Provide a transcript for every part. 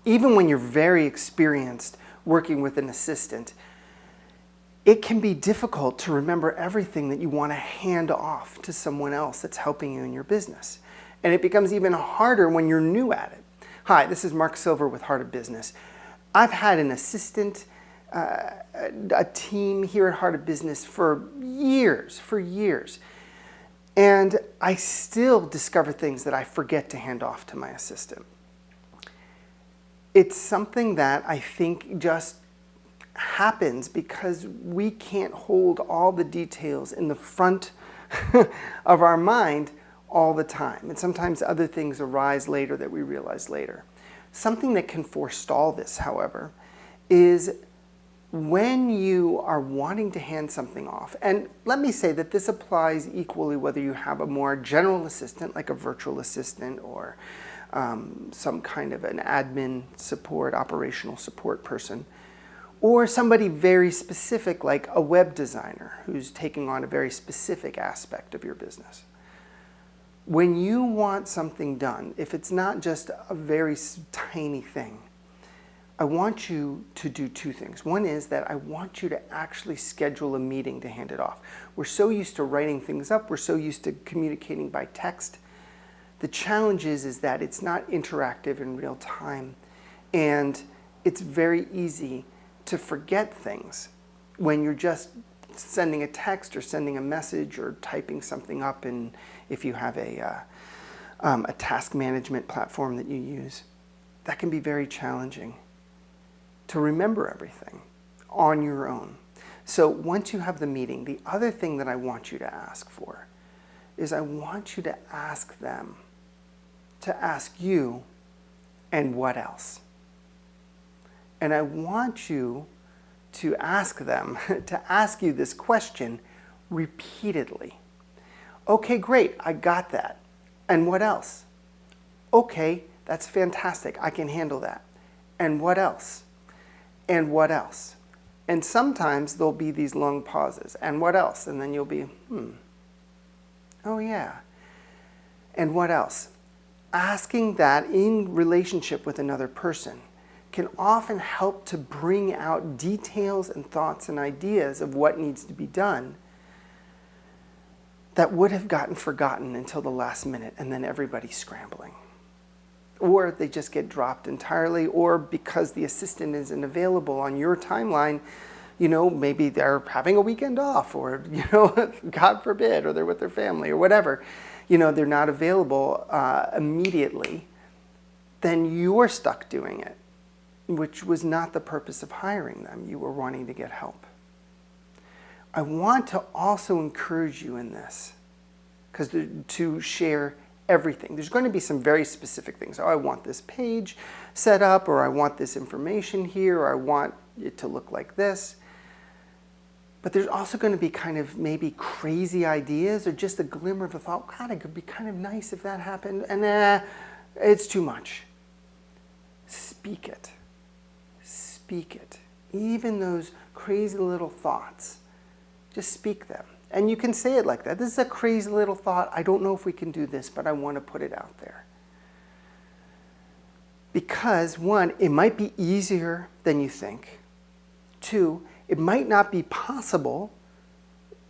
Even when you're very experienced working with an assistant, it can be difficult to remember everything that you want to hand off to someone else that's helping you in your business. And it becomes even harder when you're new at it. Hi, this is Mark Silver with Heart of Business. I've had an assistant, a team here at Heart of Business for years. And I still discover things that I forget to hand off to my assistant. It's something that I think just happens because we can't hold all the details in the front of our mind all the time. And sometimes other things arise later that we realize later. Something that can forestall this, however, is when you are wanting to hand something off. And let me say that this applies equally whether you have a more general assistant, like a virtual assistant, or some kind of an admin support, operational support person, or somebody very specific like a web designer who's taking on a very specific aspect of your business. When you want something done, if it's not just a very tiny thing, I want you to do two things. One is that I want you to actually schedule a meeting to hand it off. We're so used to writing things up, we're so used to communicating by text. The challenge is that it's not interactive in real time, and it's very easy to forget things when you're just sending a text or sending a message or typing something up, and if you have a task management platform that you use. That can be very challenging to remember everything on your own. So once you have the meeting, the other thing that I want you to ask for is I want you to ask them to ask you, and what else? And I want you to ask them to ask you this question repeatedly. Okay, great, I got that. And what else? Okay, that's fantastic, I can handle that. And what else? And what else? And sometimes there'll be these long pauses. And what else? And then you'll be, oh yeah. And what else? Asking that in relationship with another person can often help to bring out details and thoughts and ideas of what needs to be done that would have gotten forgotten until the last minute, and then everybody's scrambling. Or they just get dropped entirely, or because the assistant isn't available on your timeline, maybe they're having a weekend off, or, God forbid, or they're with their family or whatever, they're not available immediately, then you're stuck doing it, which was not the purpose of hiring them. You were wanting to get help. I want to also encourage you in this, to share everything. There's going to be some very specific things. Oh, I want this page set up, or I want this information here, or I want it to look like this. But there's also going to be kind of maybe crazy ideas, or just a glimmer of a thought, God, it could be kind of nice if that happened, and it's too much. Speak it. Speak it. Even those crazy little thoughts, just speak them. And you can say it like that. This is a crazy little thought. I don't know if we can do this, but I want to put it out there. Because one, it might be easier than you think. Two, it might not be possible,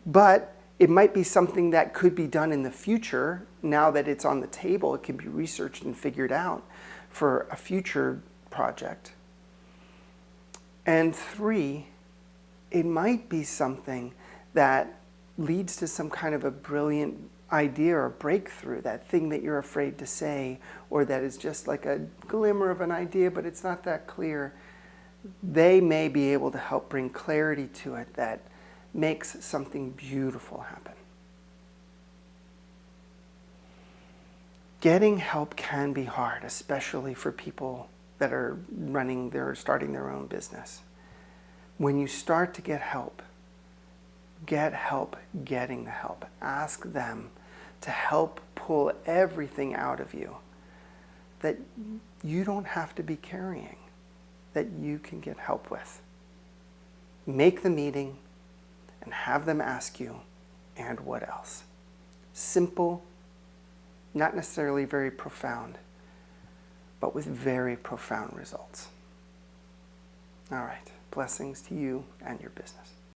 but it might be something that could be done in the future. Now that it's on the table, it can be researched and figured out for a future project. And three, it might be something that leads to some kind of a brilliant idea or breakthrough, that thing that you're afraid to say, or that is just like a glimmer of an idea, but it's not that clear. They may be able to help bring clarity to it that makes something beautiful happen. Getting help can be hard, especially for people that are starting their own business. When you start to get help getting the help. Ask them to help pull everything out of you that you don't have to be carrying, that you can get help with. Make the meeting and have them ask you, and what else? Simple, not necessarily very profound, but but with very profound results. All right. Blessings to you and your business.